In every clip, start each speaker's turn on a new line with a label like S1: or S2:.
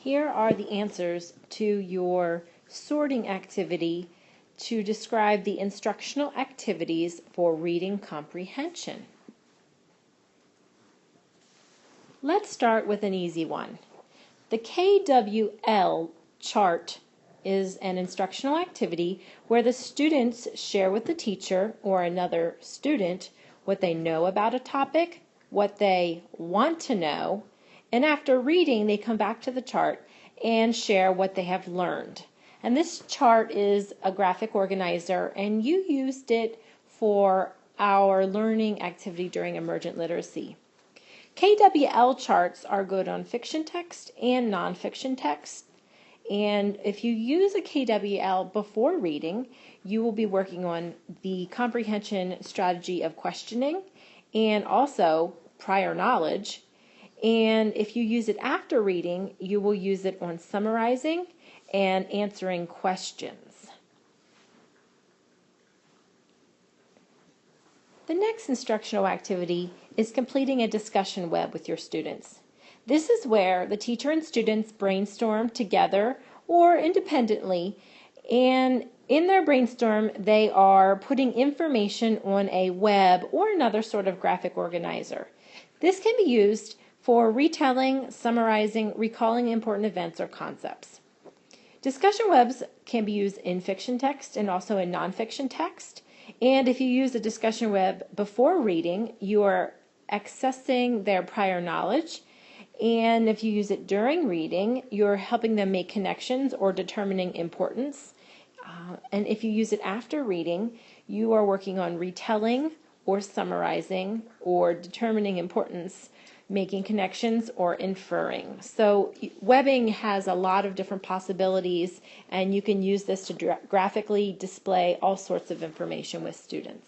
S1: Here are the answers to your sorting activity to describe the instructional activities for reading comprehension. Let's start with an easy one. The KWL chart is an instructional activity where the students share with the teacher or another student what they know about a topic, what they want to know, and after reading they come back to the chart and share what they have learned. And this chart is a graphic organizer, and you used it for our learning activity during emergent literacy. KWL charts are good on fiction text and nonfiction text. And if you use a KWL before reading, you will be working on the comprehension strategy of questioning and also prior knowledge. And if you use it after reading, you will use it on summarizing and answering questions. The next instructional activity is completing a discussion web with your students. This is where the teacher and students brainstorm together or independently, and in their brainstorm they are putting information on a web or another sort of graphic organizer. This can be used for retelling, summarizing, recalling important events or concepts. Discussion webs can be used in fiction text and also in nonfiction text. And if you use a discussion web before reading, you are accessing their prior knowledge. And if you use it during reading, you're helping them make connections or determining importance. And if you use it after reading, you are working on retelling or summarizing or determining importance, making connections, or inferring. So webbing has a lot of different possibilities, and you can use this to graphically display all sorts of information with students.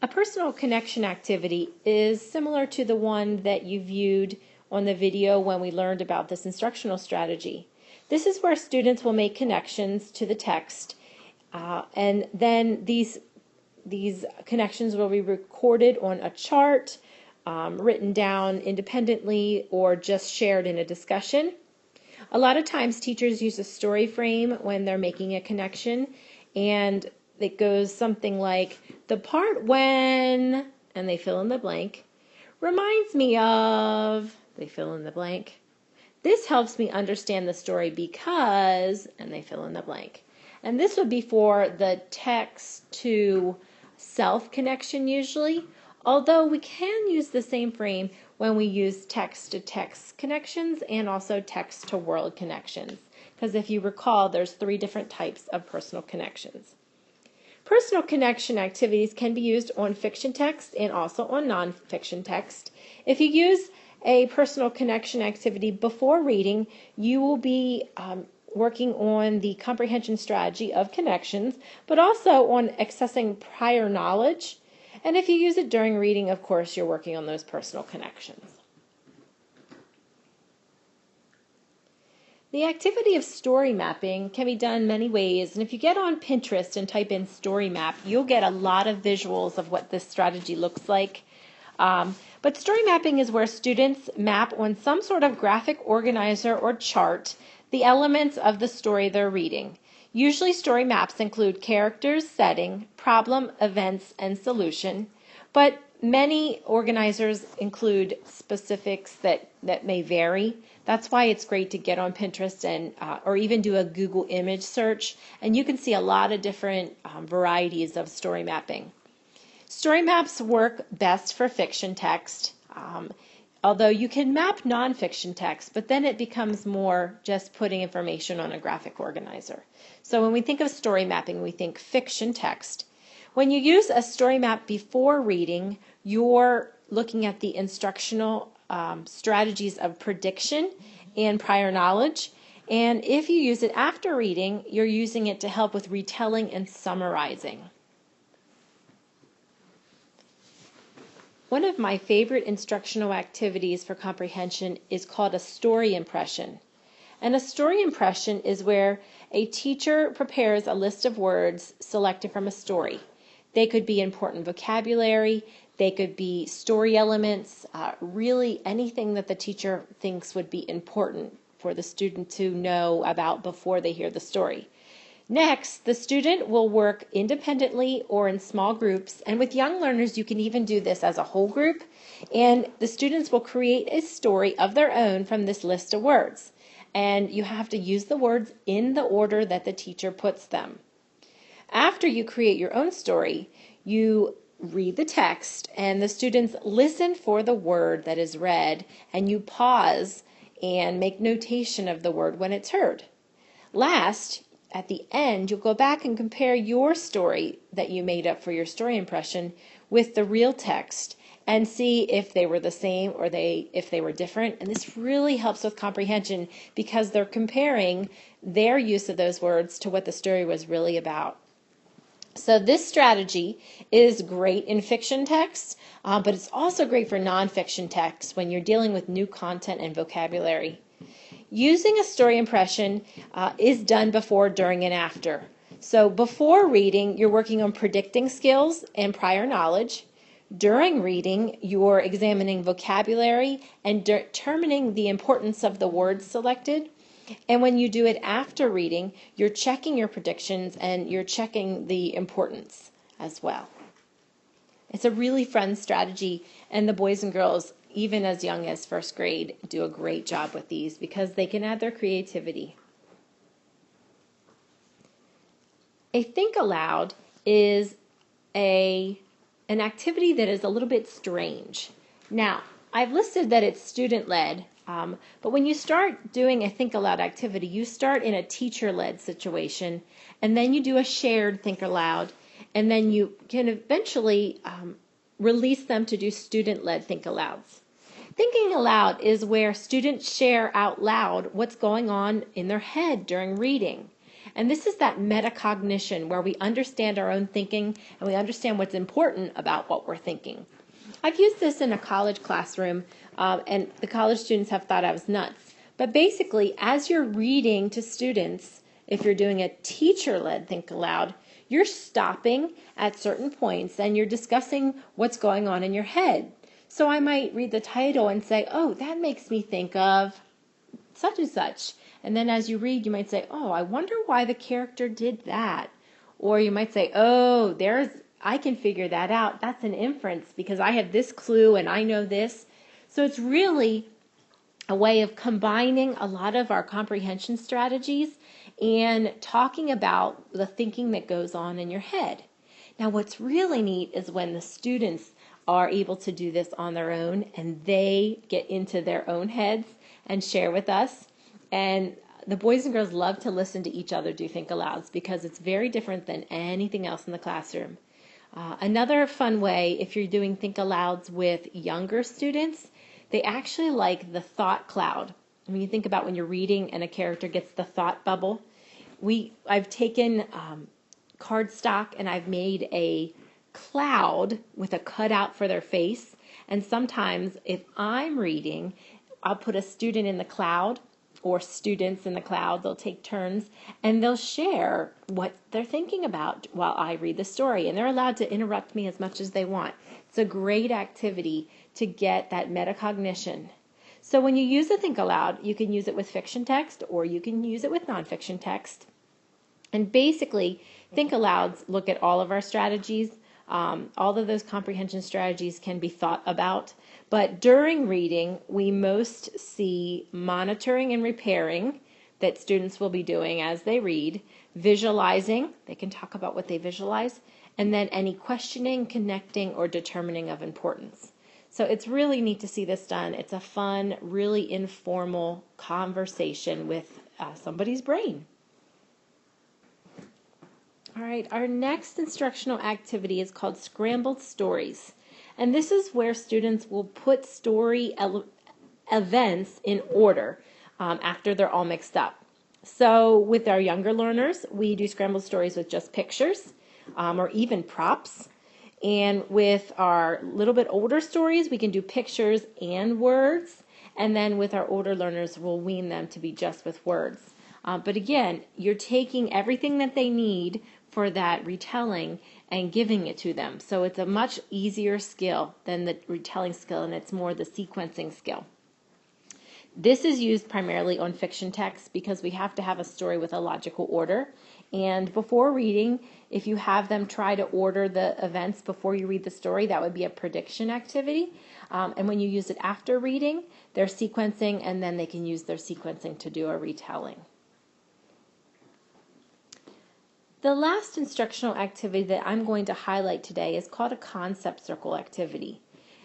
S1: A personal connection activity is similar to the one that you viewed on the video when we learned about this instructional strategy. This is where students will make connections to the text, and then these connections will be recorded on a chart, written down independently, or just shared in a discussion. A lot of times teachers use a story frame when they're making a connection, and it goes something like, the part when, and they fill in the blank, reminds me of, they fill in the blank. This helps me understand the story because, and they fill in the blank. And this would be for the text to self connection usually, although we can use the same frame when we use text to text connections and also text to world connections, because if you recall, there's 3 different types of personal connections. Personal connection activities can be used on fiction text and also on nonfiction text. If you use a personal connection activity before reading, you will be working on the comprehension strategy of connections, but also on accessing prior knowledge. And if you use it during reading, of course, you're working on those personal connections. The activity of story mapping can be done many ways, and if you get on Pinterest and type in story map, you'll get a lot of visuals of what this strategy looks like. But story mapping is where students map on some sort of graphic organizer or chart the elements of the story they're reading. Usually story maps include characters, setting, problem, events, and solution, but many organizers include specifics that may vary. That's why it's great to get on Pinterest and or even do a Google image search, and you can see a lot of different varieties of story mapping. Story maps work best for fiction text, although you can map nonfiction text, but then it becomes more just putting information on a graphic organizer. So when we think of story mapping, we think fiction text. When you use a story map before reading, you're looking at the instructional strategies of prediction and prior knowledge. And if you use it after reading, you're using it to help with retelling and summarizing. One of my favorite instructional activities for comprehension is called a story impression. And a story impression is where a teacher prepares a list of words selected from a story. They could be important vocabulary, They could be story elements, really anything that the teacher thinks would be important for the student to know about before they hear the story. Next, the student will work independently or in small groups, and with young learners you can even do this as a whole group, and the students will create a story of their own from this list of words. And you have to use the words in the order that the teacher puts them. After you create your own story, you read the text and the students listen for the word that is read, and you pause and make notation of the word when it's heard. Last, at the end, you'll go back and compare your story that you made up for your story impression with the real text and see if they were the same or if they were different. And this really helps with comprehension because they're comparing their use of those words to what the story was really about. So this strategy is great in fiction text, but it's also great for nonfiction text when you're dealing with new content and vocabulary. Using a story impression is done before, during, and after. So before reading, you're working on predicting skills and prior knowledge. During reading, you're examining vocabulary and determining the importance of the words selected. And when you do it after reading, you're checking your predictions and you're checking the importance as well. It's a really fun strategy, and the boys and girls, even as young as first grade, do a great job with these because they can add their creativity. A think aloud is an activity that is a little bit strange. Now, I've listed that it's student-led, but when you start doing a think aloud activity, you start in a teacher-led situation, and then you do a shared think aloud, and then you can eventually release them to do student-led think alouds. Thinking aloud is where students share out loud what's going on in their head during reading. And this is that metacognition where we understand our own thinking and we understand what's important about what we're thinking. I've used this in a college classroom, and the college students have thought I was nuts. But basically, as you're reading to students, if you're doing a teacher-led think aloud, you're stopping at certain points and you're discussing what's going on in your head. So I might read the title and say, oh, that makes me think of such and such. And then as you read, you might say, oh, I wonder why the character did that. Or you might say, oh, I can figure that out. That's an inference because I have this clue and I know this. So it's really a way of combining a lot of our comprehension strategies and talking about the thinking that goes on in your head. Now, what's really neat is when the students are able to do this on their own and they get into their own heads and share with us. And the boys and girls love to listen to each other do think alouds because it's very different than anything else in the classroom. Another fun way, if you're doing think alouds with younger students, they actually like the thought cloud. When you think about when you're reading and a character gets the thought bubble, I've taken cardstock and I've made a cloud with a cutout for their face. And sometimes if I'm reading, I'll put a student in the cloud or students in the cloud. They'll take turns and they'll share what they're thinking about while I read the story. And they're allowed to interrupt me as much as they want. It's a great activity to get that metacognition. So when you use a think aloud, you can use it with fiction text or you can use it with nonfiction text. And basically, think alouds look at all of our strategies. All of those comprehension strategies can be thought about. But during reading, we most see monitoring and repairing that students will be doing as they read, visualizing, they can talk about what they visualize, and then any questioning, connecting, or determining of importance. So it's really neat to see this done. It's a fun, really informal conversation with somebody's brain. All right, our next instructional activity is called Scrambled Stories. And this is where students will put story events in order after they're all mixed up. So with our younger learners, we do scrambled stories with just pictures or even props. And with our little bit older stories, we can do pictures and words. And then with our older learners, we'll wean them to be just with words. But again, you're taking everything that they need for that retelling and giving it to them. So it's a much easier skill than the retelling skill, and it's more the sequencing skill. This is used primarily on fiction texts because we have to have a story with a logical order. And before reading, if you have them try to order the events before you read the story, that would be a prediction activity. And when you use it after reading, they're sequencing, and then they can use their sequencing to do a retelling. The last instructional activity that I'm going to highlight today is called a concept circle activity.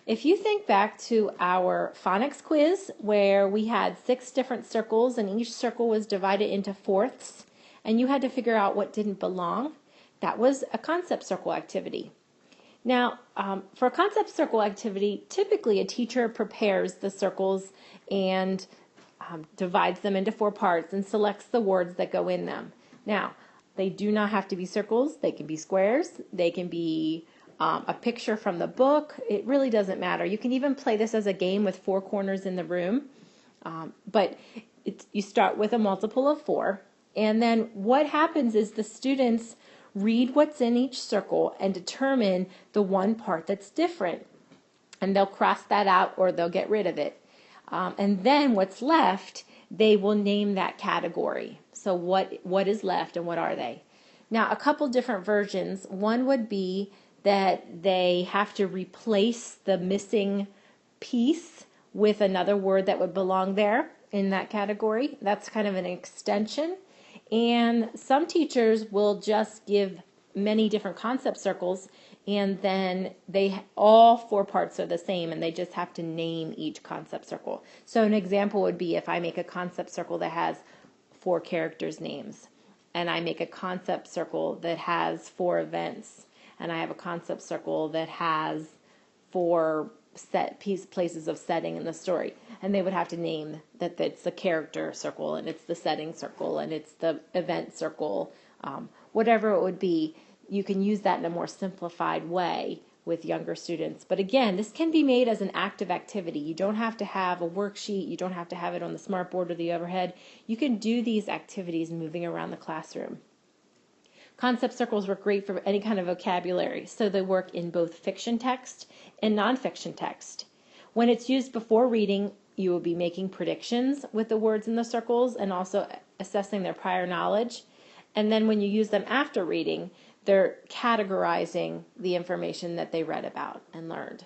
S1: If you think back to our phonics quiz where we had 6 different circles and each circle was divided into fourths and you had to figure out what didn't belong, that was a concept circle activity. Now, for a concept circle activity, typically a teacher prepares the circles and divides them into 4 parts and selects the words that go in them. Now, they do not have to be circles. They can be squares. They can be a picture from the book. It really doesn't matter. You can even play this as a game with 4 corners in the room. But you start with a multiple of 4. And then what happens is the students read what's in each circle and determine the one part that's different. And they'll cross that out or they'll get rid of it. And then what's left, they will name that category. So what is left and what are they? Now, a couple different versions. One would be that they have to replace the missing piece with another word that would belong there in that category. That's kind of an extension. And some teachers will just give many different concept circles, and then all 4 parts are the same, and they just have to name each concept circle. So an example would be if I make a concept circle that has 4 characters' names, and I make a concept circle that has 4 events, and I have a concept circle that has 4 places of setting in the story, and they would have to name that it's the character circle, and it's the setting circle, and it's the event circle, whatever it would be. You can use that in a more simplified way with younger students. But again, this can be made as an active activity. You don't have to have a worksheet. You don't have to have it on the smartboard or the overhead. You can do these activities moving around the classroom. Concept circles work great for any kind of vocabulary, so they work in both fiction text and nonfiction text. When it's used before reading, you will be making predictions with the words in the circles and also assessing their prior knowledge. And then when you use them after reading, they're categorizing the information that they read about and learned.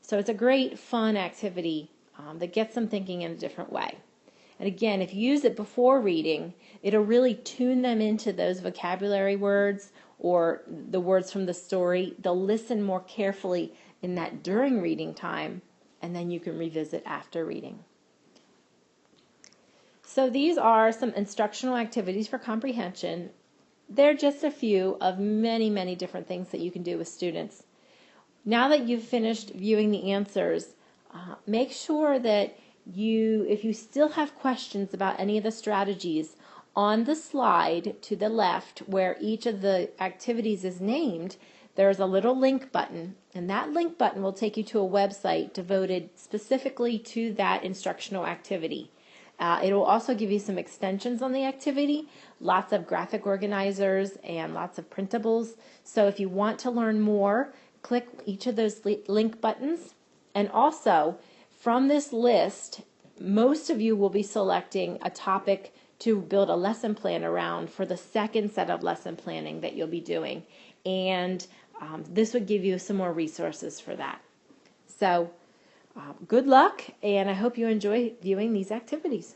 S1: So it's a great, fun activity that gets them thinking in a different way. And again, if you use it before reading, it'll really tune them into those vocabulary words or the words from the story. They'll listen more carefully in that during reading time, and then you can revisit after reading. So these are some instructional activities for comprehension. They're just a few of many, many different things that you can do with students. Now that you've finished viewing the answers, make sure that if you still have questions about any of the strategies, on the slide to the left where each of the activities is named, there's a little link button, and that link button will take you to a website devoted specifically to that instructional activity. It will also give you some extensions on the activity, lots of graphic organizers and lots of printables. So if you want to learn more, click each of those link buttons. And also, from this list, most of you will be selecting a topic to build a lesson plan around for the second set of lesson planning that you'll be doing. And this would give you some more resources for that. So good luck, and I hope you enjoy viewing these activities.